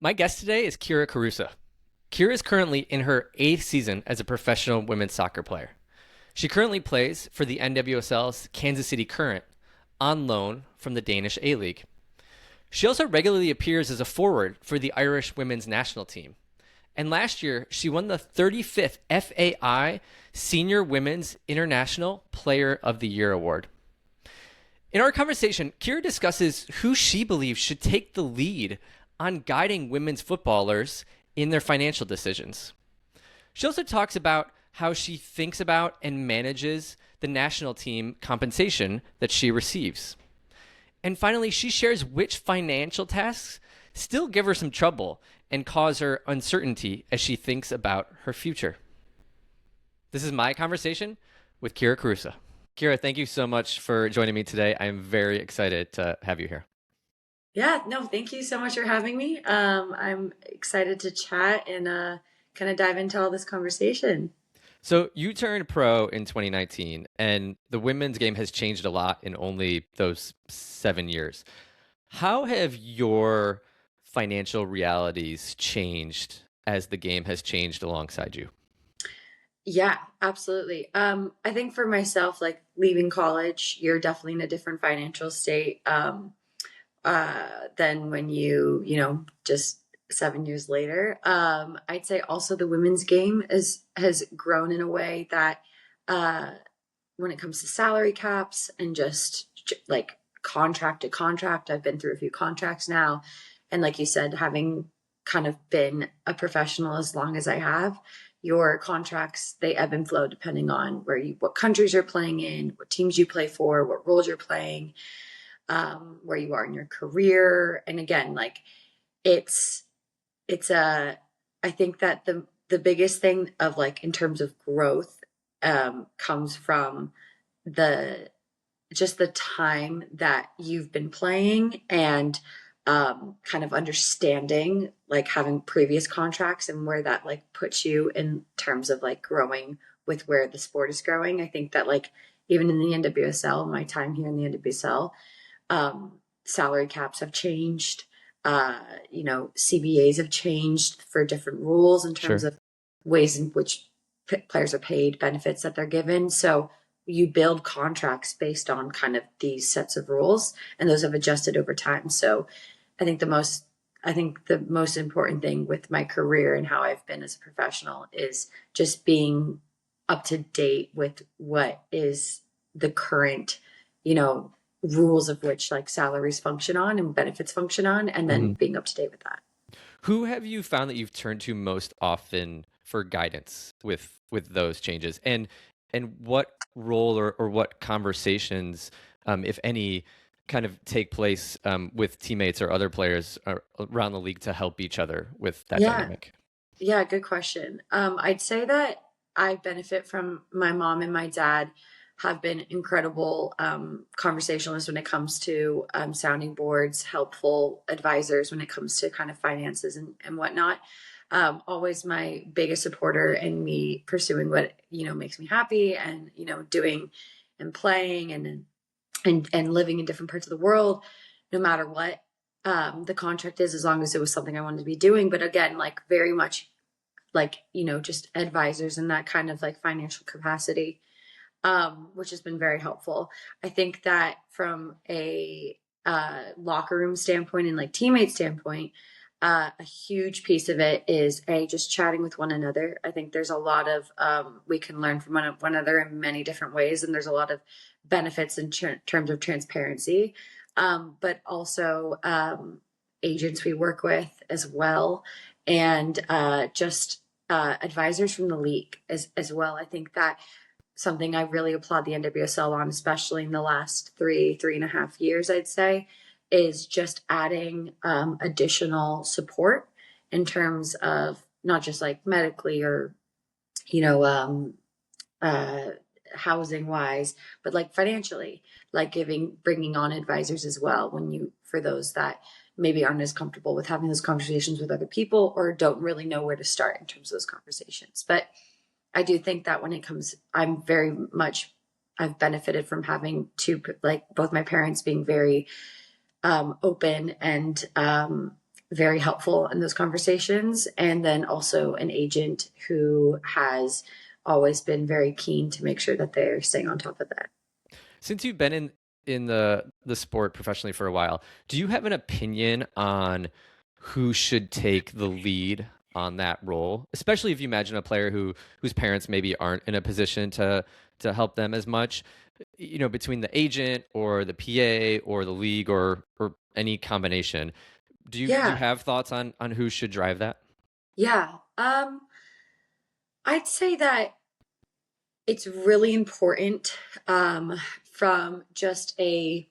My guest today is Kyra Carusa. Kyra is currently in her 8th season as a professional women's soccer player. She currently plays for the NWSL's Kansas City Current on loan from the Danish A-Liga. She also regularly appears as a forward for the Irish women's national team. And last year, she won the 35th FAI Senior Women's International Player of the Year award. In our conversation, Kyra discusses who she believes should take the lead on guiding women's footballers in their financial decisions. She also talks about how she thinks about and manages the national team compensation that she receives. And finally, she shares which financial tasks still give her some trouble and cause her uncertainty as she thinks about her future. This is my conversation with Kyra Carusa. Kyra, thank you so much for joining me today. I'm very excited to have you here. Yeah, no, thank you so much for having me. I'm excited to chat and kind of dive into all this conversation. So you turned pro in 2019, and the women's game has changed a lot in only those 7 years. How have your financial realities changed as the game has changed alongside you? Yeah, absolutely. I think for myself, like leaving college, you're definitely in a different financial state than when just 7 years later. I'd say also the women's game has grown in a way that uh, when it comes to salary caps and just like contract to contract, I've been through a few contracts now. And like you said, having kind of been a professional as long as I have, your contracts, they ebb and flow depending on what countries you're playing in, what teams you play for, what roles you're playing, where you are in your career. And again, like it's, it's a, I think that the biggest thing of like in terms of growth, comes from the just the time that you've been playing and kind of understanding like having previous contracts and where that like puts you in terms of like growing with where the sport is growing. I think that like even in the NWSL, my time here in the NWSL, salary caps have changed. CBAs have changed for different rules in terms Sure. of ways in which players are paid, benefits that they're given. So you build contracts based on kind of these sets of rules, and those have adjusted over time. So I think the most I think the most important thing with my career and how I've been as a professional is just being up to date with what is the current, you know, rules of which like salaries function on and benefits function on, and then hmm being up to date with that. Who have you found that you've turned to most often for guidance with those changes? And what role or what conversations, if any, kind of take place with teammates or other players around the league to help each other with that Yeah. dynamic? Yeah, good question. I'd say that I benefit from my mom and my dad have been incredible conversationalists when it comes to sounding boards, helpful advisors when it comes to kind of finances and whatnot. Always my biggest supporter in me pursuing what makes me happy and doing and playing and living in different parts of the world, no matter what the contract is, as long as it was something I wanted to be doing. But again, like very much like just advisors in that kind of like financial capacity, which has been very helpful. I think that from a locker room standpoint and like teammate standpoint, a huge piece of it is just chatting with one another. I think there's a lot of we can learn from one another in many different ways, and there's a lot of benefits in terms of transparency, but also agents we work with as well, and just advisors from the league as well. I think that something I really applaud the NWSL on, especially in the last 3.5 years, I'd say, is just adding additional support in terms of not just like medically or, you know, um, uh, housing wise, but like financially, like bringing on advisors as well for those that maybe aren't as comfortable with having those conversations with other people or don't really know where to start in terms of those conversations. But I do think that when it comes, I've benefited from having like both my parents being very open and very helpful in those conversations. And then also an agent who has always been very keen to make sure that they're staying on top of that. Since you've been in the sport professionally for a while, do you have an opinion on who should take the lead on that role? Especially if you imagine a player whose parents maybe aren't in a position to help them as much, between the agent or the PA or the league or any combination. Do you Yeah. have thoughts on who should drive that? Yeah. I'd say that it's really important from just a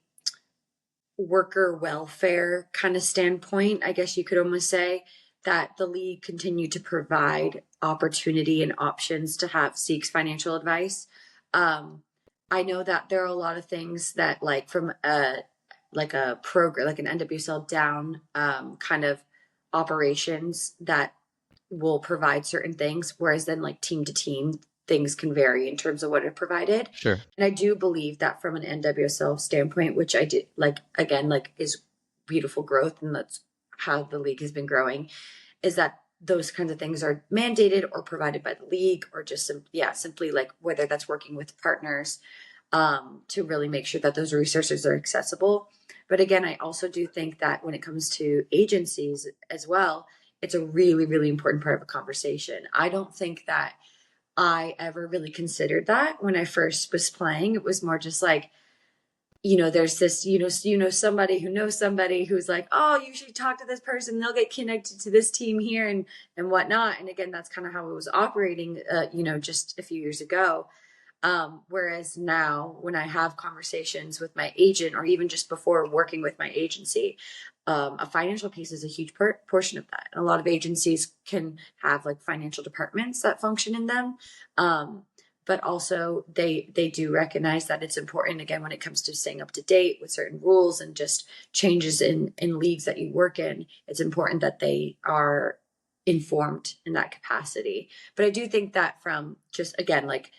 worker welfare kind of standpoint, I guess you could almost say, that the league continue to provide opportunity and options to have seeks financial advice. Um, I know that there are a lot of things that, like from a program, like an NWSL down kind of operations that will provide certain things, whereas then like team to team, things can vary in terms of what it provided. Sure. And I do believe that from an NWSL standpoint, which I did like again, like is beautiful growth, and that's how the league has been growing, is that those kinds of things are mandated or provided by the league, or just simply like whether that's working with partners to really make sure that those resources are accessible. But again, I also do think that when it comes to agencies as well, it's a really, really important part of a conversation. I don't think that I ever really considered that when I first was playing. It was more just like, there's this, somebody who knows somebody who's like, oh, you should talk to this person. They'll get connected to this team here and whatnot. And again, that's kind of how it was operating, just a few years ago. Whereas now, when I have conversations with my agent, or even just before working with my agency, a financial piece is a huge portion of that. And a lot of agencies can have like financial departments that function in them. But also they do recognize that it's important, again, when it comes to staying up to date with certain rules and just changes in leagues that you work in. It's important that they are informed in that capacity. But I do think that from just, again, like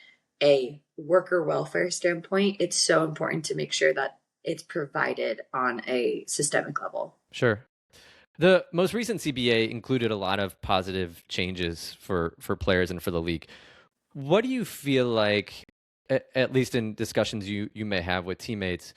a worker welfare standpoint, it's so important to make sure that it's provided on a systemic level. Sure. The most recent CBA included a lot of positive changes for players and for the league. What do you feel like, at least in discussions you may have with teammates,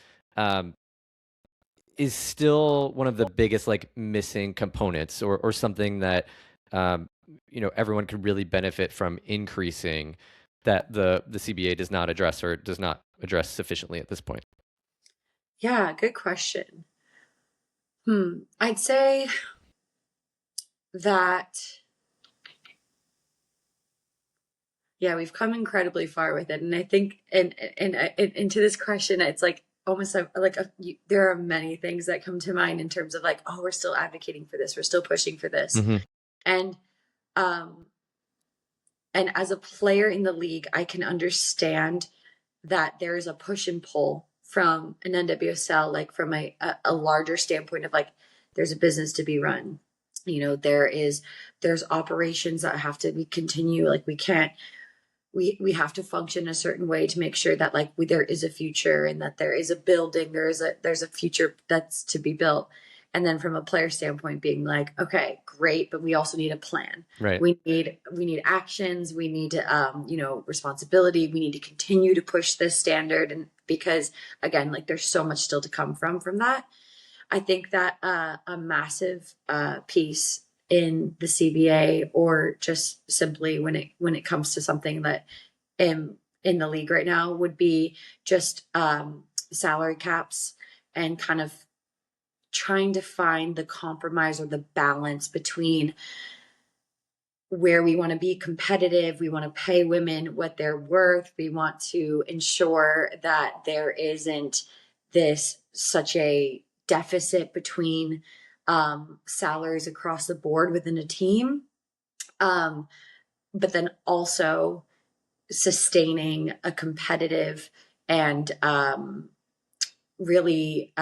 is still one of the biggest like missing components, or something that everyone could really benefit from increasing, that the CBA does not address, or does not address sufficiently at this point? Yeah, good question. I'd say that, yeah, we've come incredibly far with it. And I think, and into this question, it's like almost there are many things that come to mind in terms of like, oh, we're still advocating for this. We're still pushing for this. Mm-hmm. And, and as a player in the league, I can understand that there is a push and pull from an NWSL, like from a larger standpoint of like, there's a business to be run. There's operations that have to be continue. Like we have to function a certain way to make sure that like there is a future, and that there is a building, there's a future that's to be built. And then from a player standpoint, being like, okay, great, but we also need a plan. Right. We need actions. We need responsibility. We need to continue to push this standard, and because again, like there's so much still to come from that. I think that a massive piece in the CBA, or just simply when it comes to something that in the league right now, would be just salary caps, and kind of trying to find the compromise or the balance between where we want to be competitive. We want to pay women what they're worth. We want to ensure that there isn't such a deficit between salaries across the board within a team. But then also sustaining a competitive and really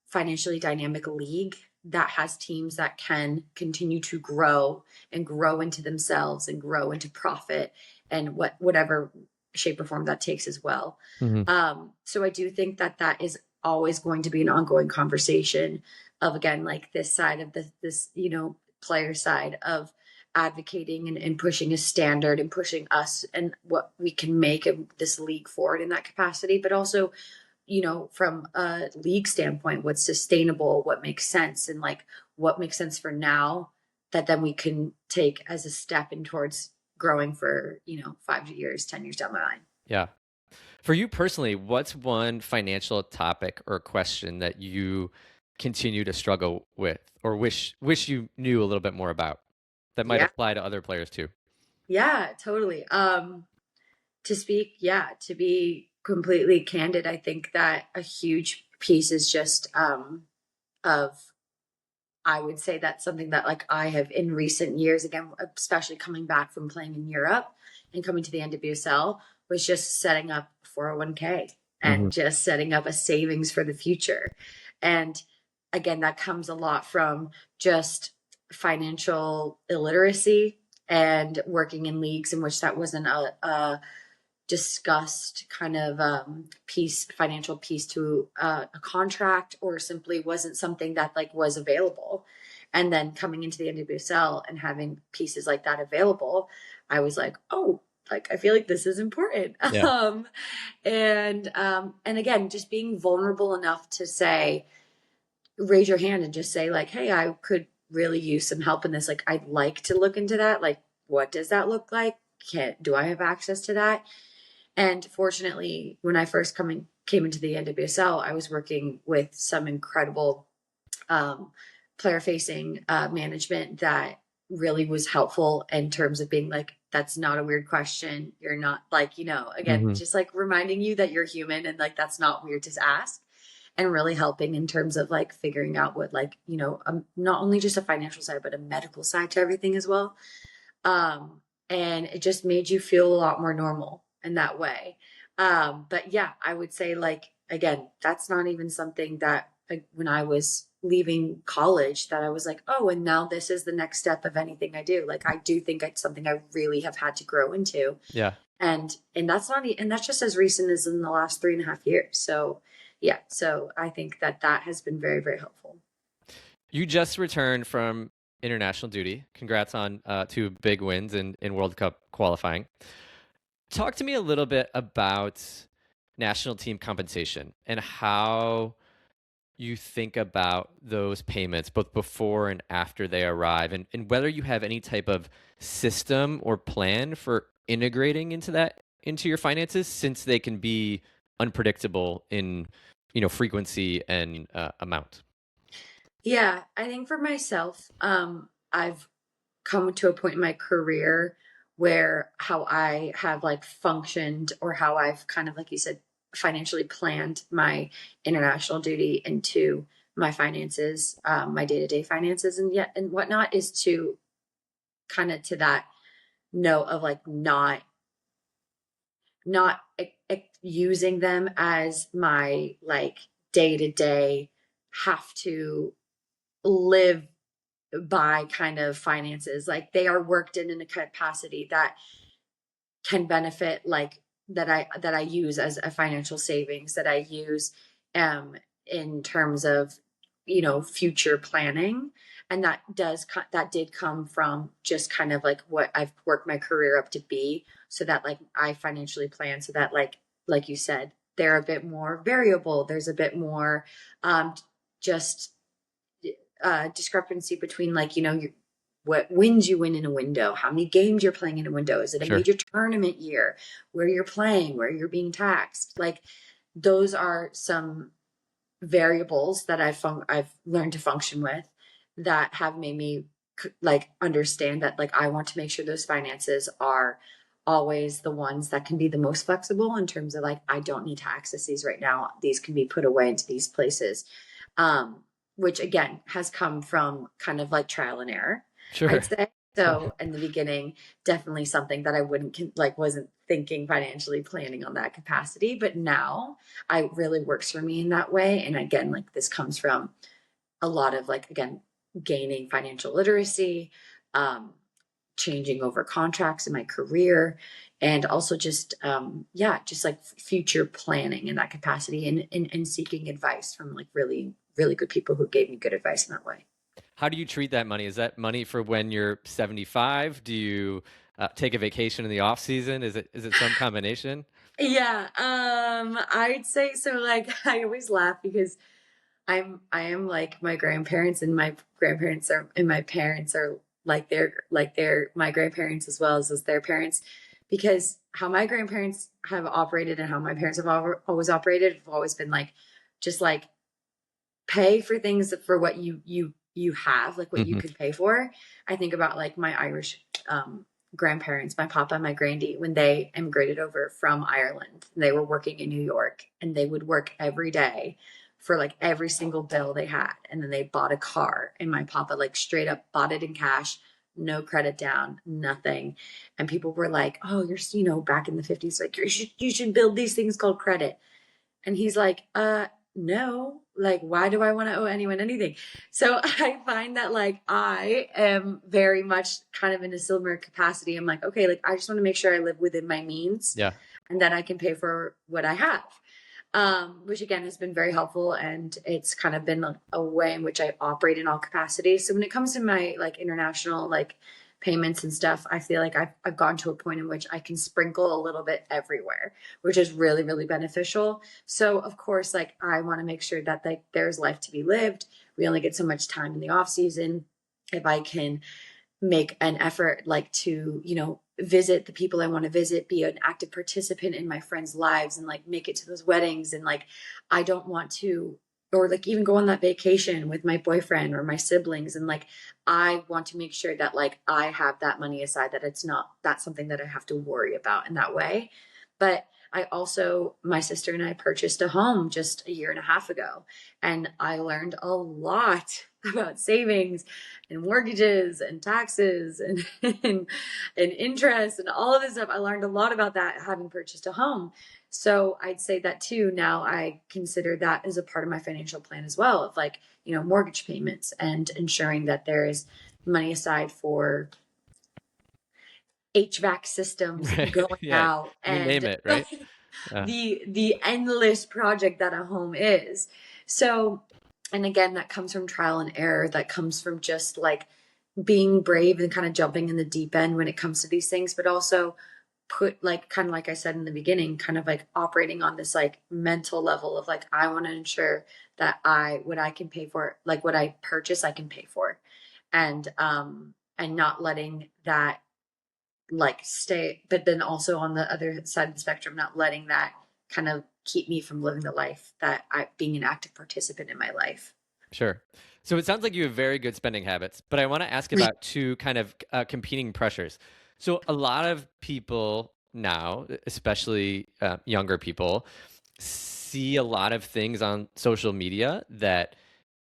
financially dynamic league that has teams that can continue to grow and grow into themselves and grow into profit, and whatever shape or form that takes as well. Mm-hmm. So I do think that is always going to be an ongoing conversation. again, like this side of this, player side of advocating and pushing a standard and pushing us and what we can make of this league forward in that capacity, but also, from a league standpoint, what's sustainable, what makes sense, and like what makes sense for now that then we can take as a step in towards growing for, 5 years, 10 years down the line. Yeah. For you personally, what's one financial topic or question that you continue to struggle with or wish you knew a little bit more about that might Yeah. apply to other players too? Yeah, totally. To be completely candid, I think that a huge piece is just of I would say that's something that like I have in recent years, again, especially coming back from playing in Europe and coming to the NWSL, was just setting up 401k Mm-hmm. and just setting up a savings for the future. And again, that comes a lot from just financial illiteracy and working in leagues in which that wasn't a discussed kind of financial piece to a contract, or simply wasn't something that like was available. And then coming into the NWSL and having pieces like that available, I was like, oh, like I feel like this is important. Yeah. And again, just being vulnerable enough to say, raise your hand and just say like, hey, I could really use some help in this. Like, I'd like to look into that. Like, what does that look like? Do I have access to that? And fortunately, when I first came into the NWSL, I was working with some incredible player facing management that really was helpful in terms of being like, that's not a weird question. You're not like, again, Mm-hmm. just like reminding you that you're human and like that's not weird to ask, and really helping in terms of like figuring out what like, not only just a financial side, but a medical side to everything as well. And it just made you feel a lot more normal in that way. But yeah, I would say like, again, that's not even something that like, when I was leaving college that I was like, oh, and now this is the next step of anything I do. Like, I do think it's something I really have had to grow into. Yeah. And that's not, and that's just as recent as in the last 3.5 years. So yeah, so I think that has been very, very helpful. You just returned from international duty. Congrats on 2 big wins in World Cup qualifying. Talk to me a little bit about national team compensation and how you think about those payments both before and after they arrive, and whether you have any type of system or plan for integrating into your finances, since they can be unpredictable in frequency and amount. Yeah, I think for myself, I've come to a point in my career where how I have like functioned, or how I've kind of, like you said, financially planned my international duty into my finances, my day-to-day finances and whatnot, is to kind of to that note of like not using them as my like day-to-day have to live by kind of finances. Like, they are worked in a capacity that can benefit, like that I use as a financial savings, that I use in terms of future planning. And that did come from just kind of like what I've worked my career up to be, so that like I financially plan, so that like you said, they're a bit more variable. There's a bit more just discrepancy between like what wins you win in a window, how many games you're playing in a window, is it a Sure. major tournament year, where you're playing, where you're being taxed. Like, those are some variables that I've learned to function with, that have made me like understand that like I want to make sure those finances are always the ones that can be the most flexible, in terms of like, I don't need to access these right now, these can be put away into these places. Which again has come from kind of like trial and error, Sure. I'd say. So in the beginning, definitely something that I wasn't thinking financially planning on that capacity. But now it really works for me in that way. And again, like, this comes from a lot of like, again, gaining financial literacy, um, changing over contracts in my career, and also just just like future planning in that capacity, and seeking advice from like really really good people who gave me good advice in that way. How do you treat that money? Is that money for when you're 75? Do you take a vacation in the off season? Is it some combination? Yeah, I'd say so. Like, I always laugh because I am like my grandparents, and my grandparents are, and my parents are like they're my grandparents as well as their parents, because how my grandparents have operated and how my parents have always operated have always been like, just like, pay for things for what you have, like what you Hmm. could pay for. I think about like my Irish grandparents, my papa and my grandy, when they immigrated over from Ireland. They were working in New York, and they would work every day for like every single bill they had. And then they bought a car, and my papa like straight up bought it in cash, no credit down, nothing. And people were like, "Oh, you're, back in the 50s, like you should build these things called credit." And he's like, no, like, why do I want to owe anyone anything? So I find that like I am very much kind of in a similar capacity. I'm like, okay, like I just want to make sure I live within my means, Yeah. and that I can pay for what I have. Which again has been very helpful, and it's kind of been a way in which I operate in all capacities. So when it comes to my like international like payments and stuff, I feel like I've gotten to a point in which I can sprinkle a little bit everywhere, which is really, really beneficial. So of course, like I want to make sure that like there's life to be lived. We only get so much time in the off season. If I can make an effort like to visit the people I want to visit, be an active participant in my friends' lives, and like make it to those weddings, and like I don't want to, or like even go on that vacation with my boyfriend or my siblings, and like I want to make sure that like I have that money aside, that it's not that's something that I have to worry about in that way. But I also, my sister and I purchased a home just a year and a half ago, and I learned a lot about savings and mortgages and taxes and, and interest and all of this stuff. I learned a lot about that having purchased a home. So I'd say that too. Now I consider that as a part of my financial plan as well, of like, mortgage payments and ensuring that there is money aside for HVAC systems Right. going Yeah. out, You name and it, right? Uh, the endless project that a home is. So, and again, that comes from trial and error. That comes from just like being brave and kind of jumping in the deep end when it comes to these things, but also put like kind of like I said in the beginning, kind of like operating on this like mental level of like I want to ensure that I what I can pay for, like what I purchase I can pay for. And not letting that like stay, but then also on the other side of the spectrum, not letting that kind of keep me from living the life that I being an active participant in my life. sure. So it sounds like you have very good spending habits, but I want to ask about two kind of competing pressures. So a lot of people now, especially younger people, see a lot of things on social media that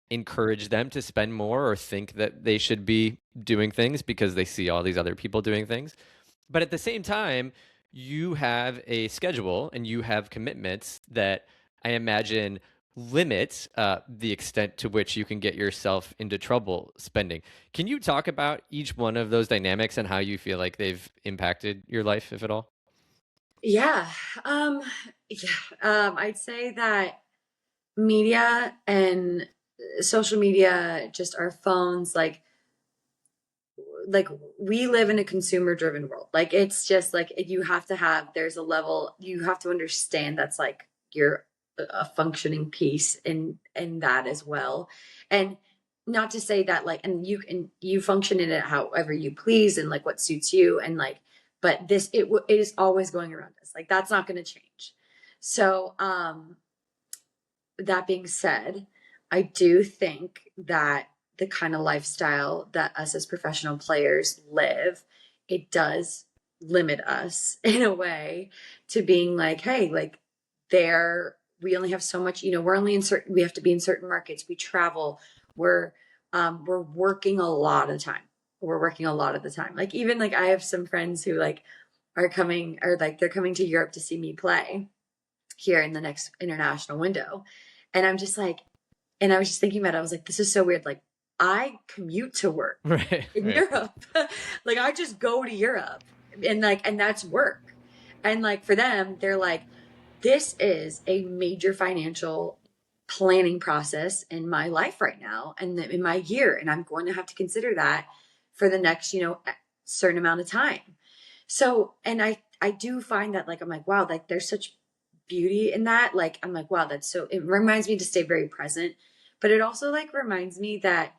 encourage them to spend more or think that they should be doing things because they see all these other people doing things. But at the same time, you have a schedule and you have commitments that I imagine limit the extent to which you can get yourself into trouble spending. Can you talk about each one of those dynamics and how you feel like they've impacted your life, if at all? Yeah. Um, yeah. I'd say that media and social media, just our phones, like we live in a consumer driven world. Like it's just like you have to have there's a level you have to understand that's like you're a functioning piece in that as well. And not to say that like and you function in it however you please and like what suits you, and like but it is always going around us. Like that's not going to change. So that being said, I do think that the kind of lifestyle that us as professional players live, it does limit us in a way to being like, hey, like there we only have so much, we're only in certain we have to be in certain markets, we travel, we're working a lot of the time. We're working a lot of the time. Like even like I have some friends who like are coming or like they're coming to Europe to see me play here in the next international window. And I'm just like, and I was just thinking about it. I was like, this is so weird. Like, I commute to work Right, in right. Europe. Like, I just go to Europe and that's work. And like, for them, they're like, this is a major financial planning process in my life right now and in my year. And I'm going to have to consider that for the next, certain amount of time. So, and I do find that like, I'm like, wow, like there's such beauty in that. Like, I'm like, wow, it reminds me to stay very present, but it also like reminds me that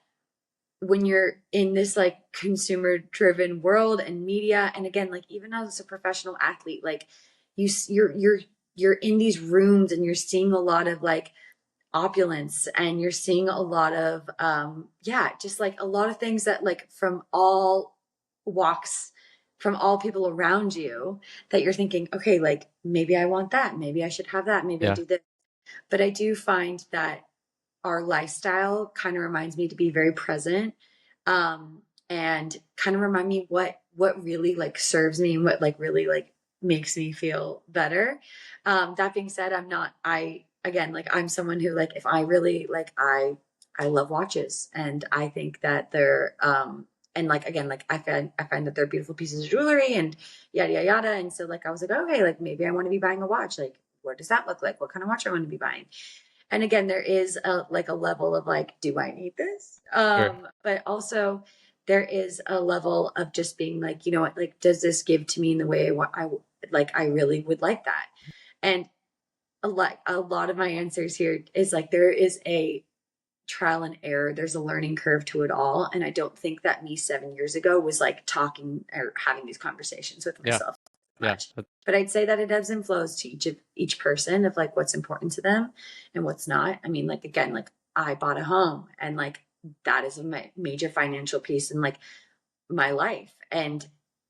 when you're in this like consumer driven world and media, and again, like even as a professional athlete, like you're in these rooms and you're seeing a lot of like opulence, and you're seeing a lot of just like a lot of things that like from all walks, from all people around you, that you're thinking, okay, like maybe I want that, maybe I should have that, maybe I Yeah. do this. But I do find that our lifestyle kind of reminds me to be very present, and kind of remind me what really like serves me and what like really like makes me feel better. That being said, I'm someone who like if I really like I love watches, and I think that they're and like again like I find that they're beautiful pieces of jewelry and yada yada yada. And so like I was like, okay, like maybe I want to be buying a watch. Like what does that look like? What kind of watch I want to be buying? And again, there is a level of like, do I need this? Sure. But also there is a level of just being like, you know what, like, does this give to me in the way I really would like that? And a lot of my answers here is like, there is a trial and error. There's a learning curve to it all. And I don't think that me 7 years ago was like talking or having these conversations with Yeah. myself Yeah. much. But I'd say that it ebbs and flows to each person of like what's important to them and what's not. I mean, like again, like I bought a home, and like that is a major financial piece in like my life. And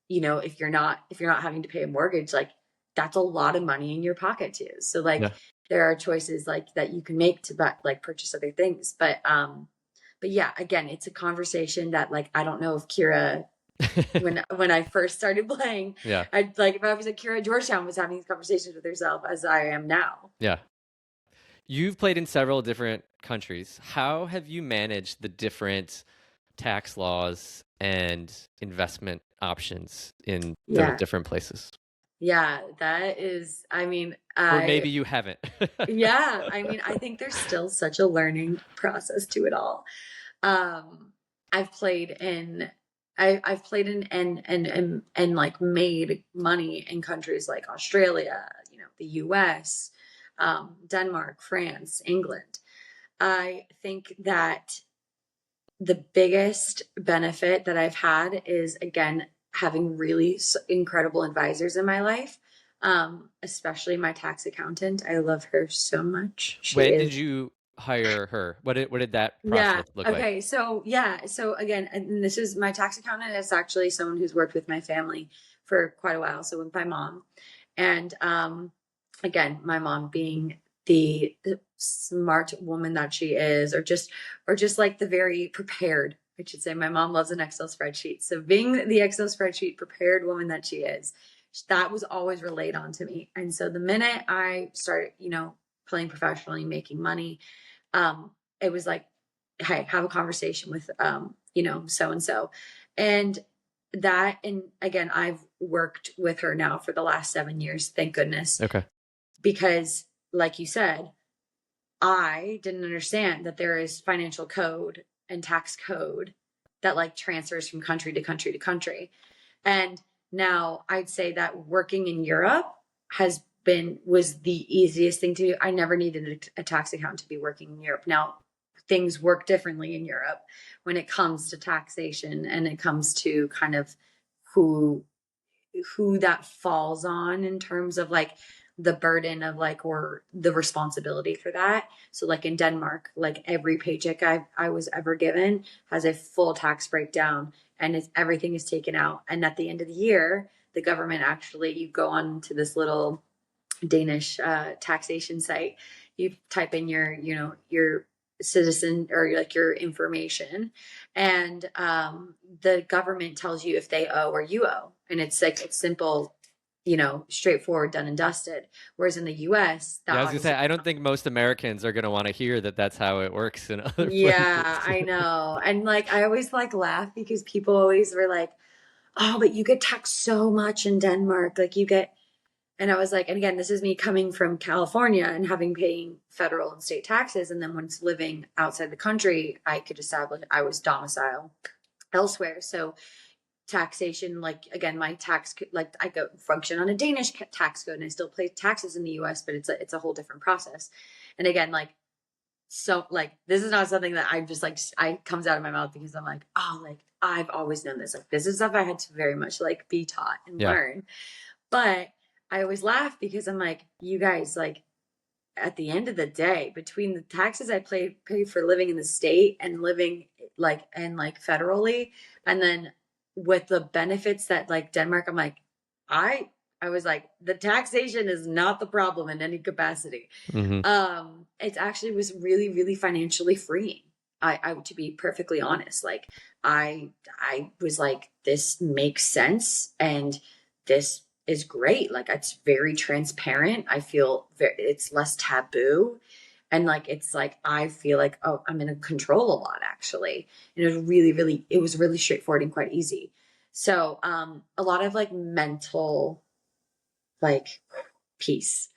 if you're not having to pay a mortgage, like that's a lot of money in your pocket too. So like Yeah. there are choices like that you can make to like purchase other things. But yeah, again, it's a conversation that like I don't know if Kyra, when I first started playing, Yeah. I'd like if I was at Kyra Georgetown was having these conversations with herself as I am now. Yeah. You've played in several different countries. How have you managed the different tax laws and investment options in those Yeah. different places? Yeah, that is, I mean, Or maybe you haven't. yeah, I mean, I think there's still such a learning process to it all. Um, I've played in, I've played in and like made money in countries like Australia, the US, Denmark, France, England. I think that the biggest benefit that I've had is again having really incredible advisors in my life, especially my tax accountant. I love her so much. She When is did you hire her? What did that yeah. process look like? Okay. So yeah. So again, and this is my tax accountant is actually someone who's worked with my family for quite a while. So with my mom, and again, my mom being the smart woman that she is, or just like the very prepared, I should say. My mom loves an Excel spreadsheet. So being the Excel spreadsheet prepared woman that she is, that was always relayed on to me. And so the minute I started, playing professionally, making money, it was like, hey, have a conversation with so and so. And and again, I've worked with her now for the last 7 years, thank goodness, Okay. because like you said, I didn't understand that there is financial code and tax code that like transfers from country to country to country. And now I'd say that working in Europe was the easiest thing to do. I never needed a tax account to be working in Europe. Now things work differently in Europe when it comes to taxation, and it comes to kind of who that falls on in terms of like the burden of like or the responsibility for that. So like in Denmark, like every paycheck I was ever given has a full tax breakdown, and everything is taken out. And at the end of the year, the government actually, you go on to this little Danish taxation site, you type in your citizen or like your information, and the government tells you if they owe or you owe, and it's like it's simple, straightforward, done and dusted. Whereas in the US, Yeah, that I was gonna say obviously, I don't think most Americans are gonna want to hear that that's how it works in other yeah, places. I know. And like I always like laugh because people always were like, oh, but you get taxed so much in Denmark, like you get. And I was like, and again, this is me coming from California and having paying federal and state taxes. And then once living outside the country, I could establish I was domicile elsewhere. So taxation, like again, my tax, like I go function on a Danish tax code and I still pay taxes in the US, but it's a whole different process. And again, like, so like, this is not something that I'm just like, I comes out of my mouth because I'm like, oh, like I've always known this, like this is stuff I had to very much like be taught and learn. But I always laugh because I'm like, you guys, like at the end of the day, between the taxes I pay for living in the state and living like and like federally, and then with the benefits that like Denmark, I'm like, I I was like, the taxation is not the problem in any capacity. Mm-hmm. It actually was really, really financially freeing. I to be perfectly honest, like I was like, this makes sense and this is great. Like it's very transparent. I feel it's less taboo. And like it's like I feel like, oh, I'm in control a lot actually. And it was really straightforward and quite easy. So a lot of like mental like peace,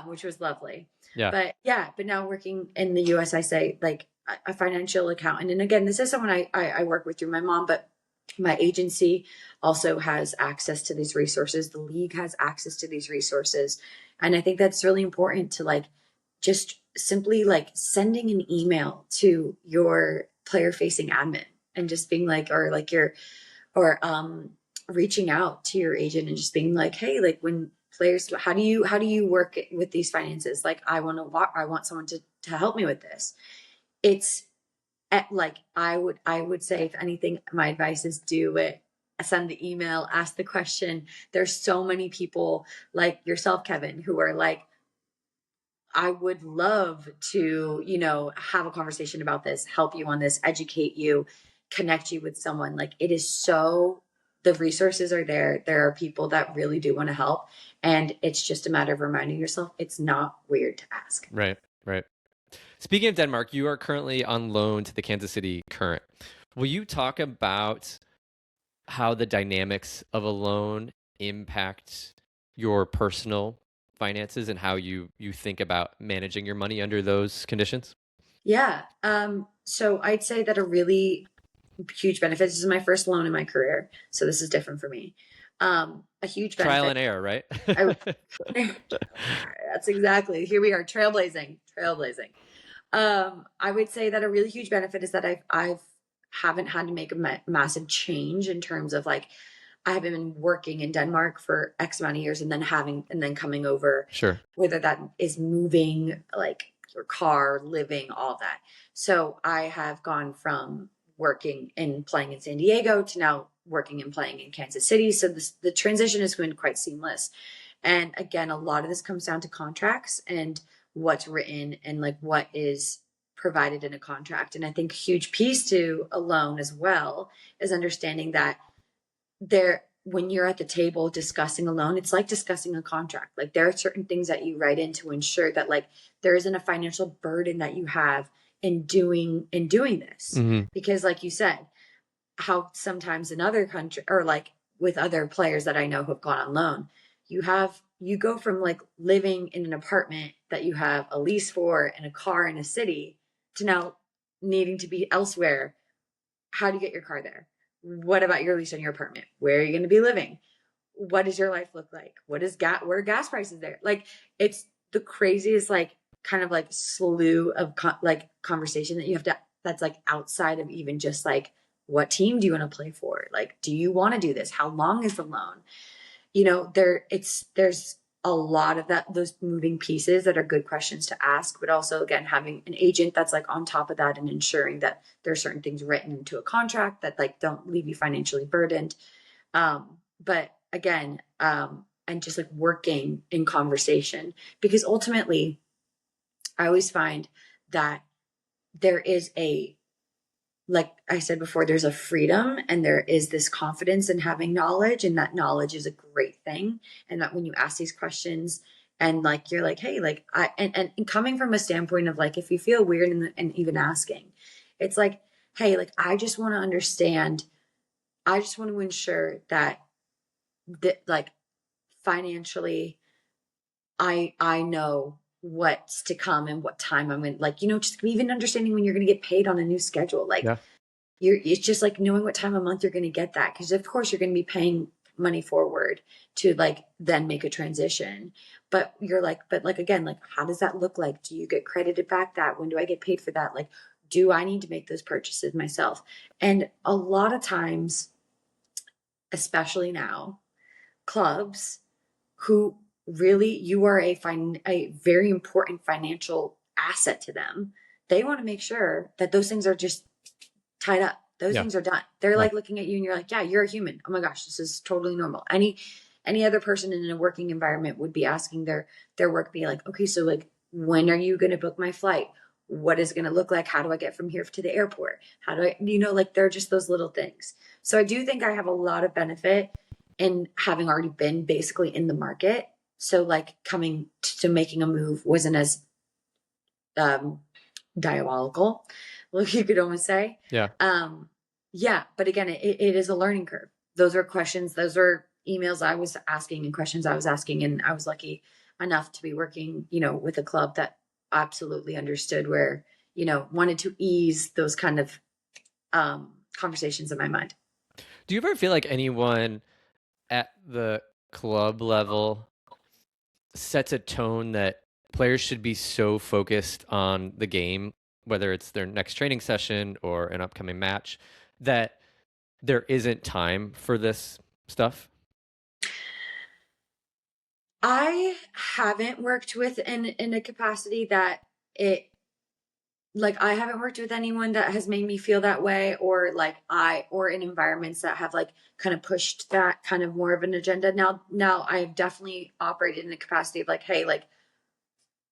which was lovely. Yeah. But yeah, but now working in the US, I say like a financial accountant. And again, this is someone I work with through my mom, but my agency also has access to these resources. The league has access to these resources. And I think that's really important to like just simply like sending an email to your player facing admin and just being like, or like your, or reaching out to your agent and just being like, hey, like when players, how do you work with these finances? Like I want someone to help me with this. It's like I would say, if anything, my advice is do it. Send the email, ask the question. There's so many people like yourself, Kevin, who are like, I would love to, have a conversation about this, help you on this, educate you, connect you with someone. Like it is so, the resources are there. There are people that really do want to help. And it's just a matter of reminding yourself it's not weird to ask. Right. Right. Speaking of Denmark, you are currently on loan to the Kansas City Current. Will you talk about how the dynamics of a loan impact your personal finances and how you think about managing your money under those conditions? Yeah. So I'd say that a really huge benefit, this is my first loan in my career. So this is different for me. A huge Trial benefit. and error, right? I, that's exactly, here we are, trailblazing. I would say that a really huge benefit is that I've haven't had to make a massive change in terms of like, I haven't been working in Denmark for X amount of years and then coming over, Sure. whether that is moving, like your car, living, all that. So I have gone from working and playing in San Diego to now working and playing in Kansas City. So the transition has been quite seamless. And again, a lot of this comes down to contracts and what's written and like what is provided in a contract. And I think a huge piece to a loan as well is understanding that there, when you're at the table discussing a loan, it's like discussing a contract. Like there are certain things that you write in to ensure that like there isn't a financial burden that you have in doing this. Mm-hmm. Because like you said, how sometimes in other country or like with other players that I know who have gone on loan, you go from like living in an apartment that you have a lease for and a car in a city to now needing to be elsewhere. How do you get your car there? What about your lease on your apartment? Where are you going to be living? What does your life look like? What are gas prices there? Like it's the craziest, like kind of like slew of like conversation that you have to, that's like outside of even just like, what team do you want to play for? Like, do you want to do this? How long is the loan? There's a lot of those moving pieces that are good questions to ask, but also again, having an agent that's like on top of that and ensuring that there are certain things written into a contract that like don't leave you financially burdened. But again, and just like working in conversation, because ultimately I always find that there is like I said before, there's a freedom and there is this confidence in having knowledge, and that knowledge is a great thing. And that when you ask these questions and like, you're like, hey, like and coming from a standpoint of like, if you feel weird and even asking, it's like, hey, like, I just want to understand. I just want to ensure that like financially, I know what's to come and what time I'm in, like, just even understanding when you're going to get paid on a new schedule. Like, Yeah. it's just like knowing what time of month you're going to get that. Cause of course you're going to be paying money forward to like then make a transition. But you're like, but like, again, like, how does that look like? Do you get credited back that? When do I get paid for that? Like, do I need to make those purchases myself? And a lot of times, especially now, clubs who really, you are a very important financial asset to them. They want to make sure that those things are just tied up. Those Yeah. things are done. They're Yeah. like looking at you and you're like, yeah, you're a human. Oh my gosh, this is totally normal. Any other person in a working environment would be asking their work, be like, okay, so like, when are you going to book my flight? What is it going to look like? How do I get from here to the airport? How do I, like, they're just those little things. So I do think I have a lot of benefit in having already been basically in the market. So like coming to making a move wasn't as um, diabolical, like you could almost say. Yeah. Yeah, but again, it is a learning curve. Those are questions, those are emails I was asking and questions I was asking, and I was lucky enough to be working, with a club that absolutely understood where, wanted to ease those kind of conversations in my mind. Do you ever feel like anyone at the club level sets a tone that players should be so focused on the game, whether it's their next training session or an upcoming match, that there isn't time for this stuff? I haven't worked with in a capacity that it like I haven't worked with anyone that has made me feel that way, or like or in environments that have like kind of pushed that kind of more of an agenda. Now I've definitely operated in a capacity of like, hey, like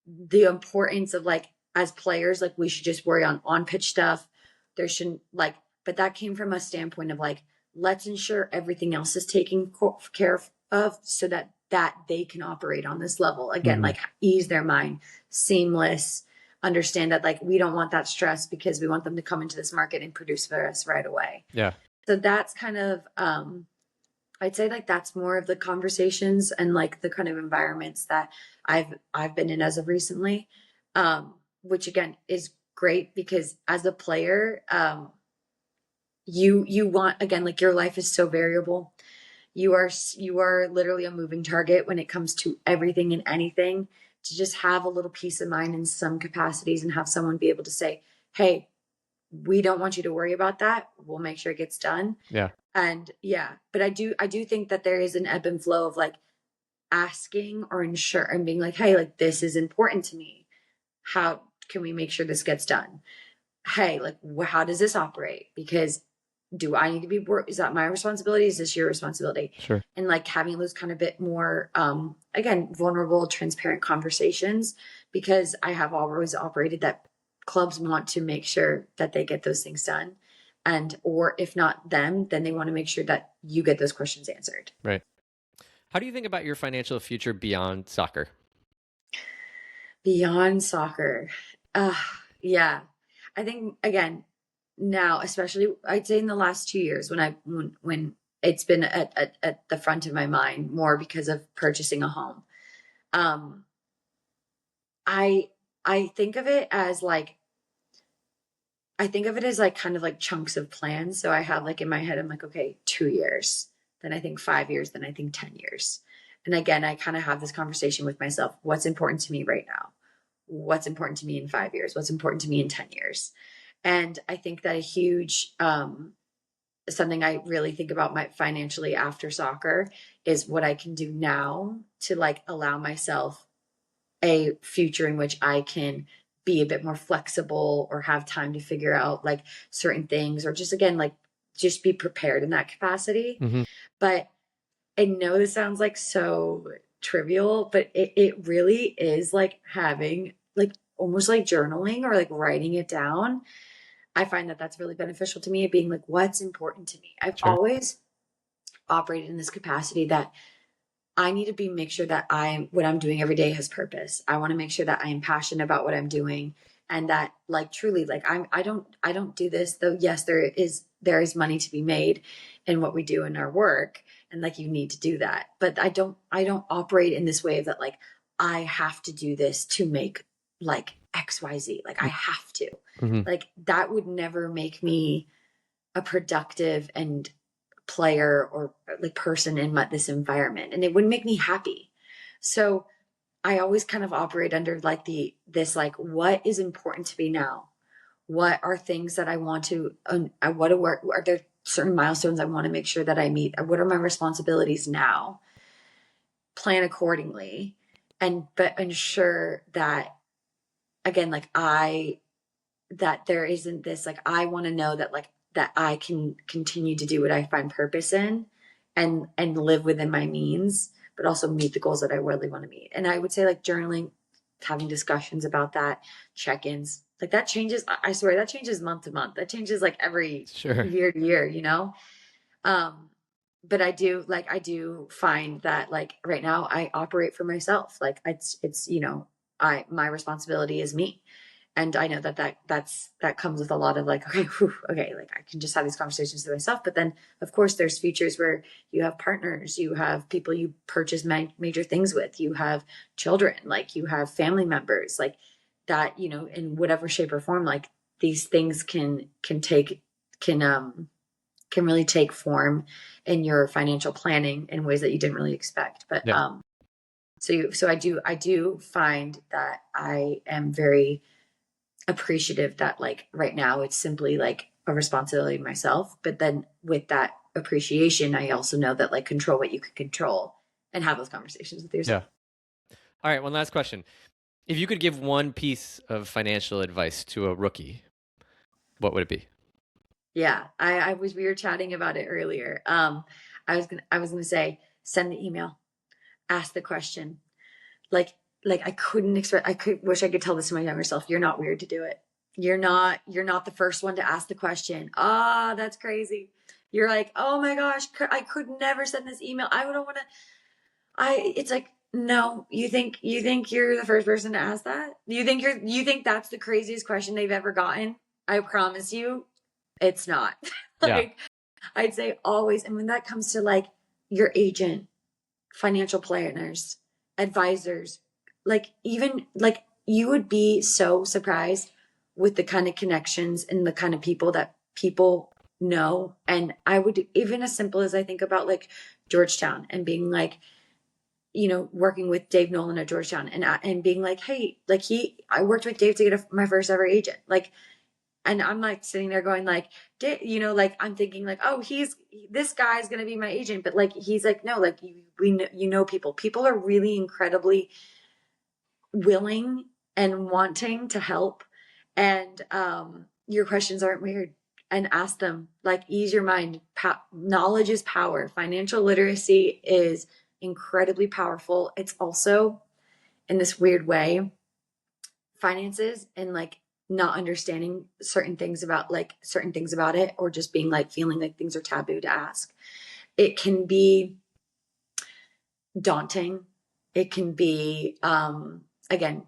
the importance of like as players, like we should just worry on pitch stuff. There shouldn't like, but that came from a standpoint of like, let's ensure everything else is taken care of so that they can operate on this level again, like ease their mind, seamless, understand that like we don't want that stress because we want them to come into this market and produce for us right away. Yeah. So that's kind of I'd say like that's more of the conversations and like the kind of environments that I've been in as of recently, which again is great because as a player, you want, again, like your life is so variable. You are literally a moving target when it comes to everything and anything. To just have a little peace of mind in some capacities and have someone be able to say, "Hey, we don't want you to worry about that. We'll make sure it gets done." Yeah. And yeah, but I do think that there is an ebb and flow of like asking or ensure and being like, hey, like this is important to me. How can we make sure this gets done? Hey, like how does this operate? Because do I need to be, is that my responsibility? Is this your responsibility? Sure. And like having those kind of bit more, again, vulnerable, transparent conversations, because I have always operated that clubs want to make sure that they get those things done. And, or if not them, then they want to make sure that you get those questions answered. Right. How do you think about your financial future beyond soccer? Beyond soccer. Yeah. I think again, now, especially I'd say in the last 2 years when it's been at the front of my mind more because of purchasing a home. Um, I think of it as like I think of it as like kind of like chunks of plans. So I have like in my head, I'm like, okay, 2 years, then I think 5 years, then I think 10 years. And again, I kind of have this conversation with myself. What's important to me right now? What's important to me in 5 years? What's important to me in 10 years? And I think that a huge, something I really think about my financially after soccer is what I can do now to like allow myself a future in which I can be a bit more flexible or have time to figure out like certain things or just again like just be prepared in that capacity. Mm-hmm. But I know this sounds like so trivial, but it really is like having like almost like journaling or like writing it down. I find that that's really beneficial to me, being like, what's important to me. I've Sure. always operated in this capacity that I need to be make sure that what I'm doing every day has purpose. I want to make sure that I am passionate about what I'm doing and that like truly like I don't do this though. Yes, there is money to be made in what we do in our work and like you need to do that. But I don't operate in this way of that like I have to do this to make like XYZ. Like I have to. Mm-hmm. Like that would never make me a productive and player or like person in this environment, and it wouldn't make me happy. So I always kind of operate under like this like, what is important to me now? What are things that I want to are there certain milestones I want to make sure that I meet? What are my responsibilities now? Plan accordingly, but ensure that, again, like that there isn't this, like, I want to know that like that I can continue to do what I find purpose in, and live within my means, but also meet the goals that I really want to meet. And I would say like journaling, having discussions about that, check-ins, like that changes. I swear that changes month to month. That changes like every year to year, you know? But I do find that like right now I operate for myself. Like it's, you know, my responsibility is me. And I know that comes with a lot of like, okay, like I can just have these conversations with myself. But then of course there's futures where you have partners, you have people you purchase major things with, you have children, like you have family members, like that, you know, in whatever shape or form, like these things can really take form in your financial planning in ways that you didn't really expect. But so I do find that I am very appreciative that like right now it's simply like a responsibility to myself. But then with that appreciation, I also know that like control what you can control and have those conversations with yourself. Yeah. All right. One last question. If you could give one piece of financial advice to a rookie, what would it be? Yeah, we were chatting about it earlier. I was gonna say, send the email, ask the question. Like I couldn't expect, wish I could tell this to my younger self. You're not weird to do it. You're not the first one to ask the question. Ah, that's crazy. You're like, oh my gosh, I could never send this email. I don't want to, it's like, no, you think you're the first person to ask that? You think that's the craziest question they've ever gotten? I promise you, it's not. Like, yeah. I'd say always. And when that comes to like your agent, financial planners, advisors, like even like you would be so surprised with the kind of connections and the kind of people that people know. And I would, even as simple as I think about like Georgetown and being like, you know, working with Dave Nolan at Georgetown and being like, hey, like I worked with Dave to get my first ever agent. Like, and I'm like sitting there going like, you know, like I'm thinking like, oh, this guy's going to be my agent. But like, he's like, no, like you know, people are really incredibly willing and wanting to help. And your questions aren't weird, and ask them, like, ease your mind. Knowledge is power. Financial literacy is incredibly powerful. It's also, in this weird way, finances and like not understanding certain things about it, or just being like feeling like things are taboo to ask. It can be daunting. It can be, again,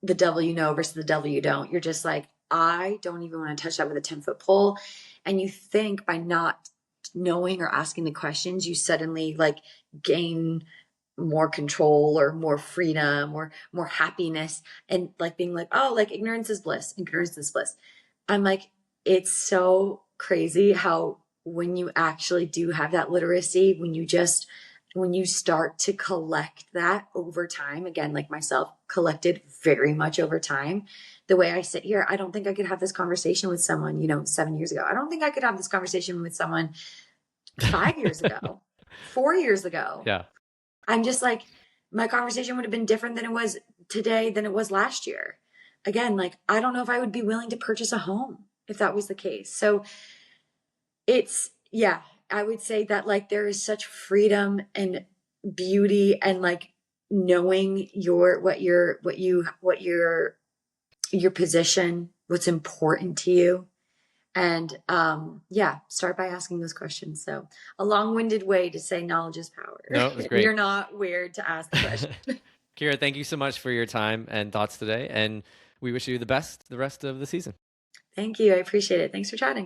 the devil you know versus the devil you don't. You're just like, I don't even want to touch that with a 10-foot pole. And you think by not knowing or asking the questions, you suddenly like gain more control or more freedom or more happiness, and like being like, oh, like ignorance is bliss. I'm like, it's so crazy how when you actually do have that literacy, when you start to collect that over time, again, like myself, collected very much over time. The way I sit here, I don't think I could have this conversation with someone, you know, 7 years ago. I don't think I could have this conversation with someone 5 years ago, 4 years ago. Yeah. I'm just like, my conversation would have been different than it was today than it was last year. Again, like, I don't know if I would be willing to purchase a home if that was the case. So yeah, I would say that like there is such freedom and beauty and like knowing your position, what's important to you. And yeah, start by asking those questions. So a long-winded way to say knowledge is power. No, it was great. You're not weird to ask the question. Kyra, thank you so much for your time and thoughts today. And we wish you the best the rest of the season. Thank you. I appreciate it. Thanks for chatting.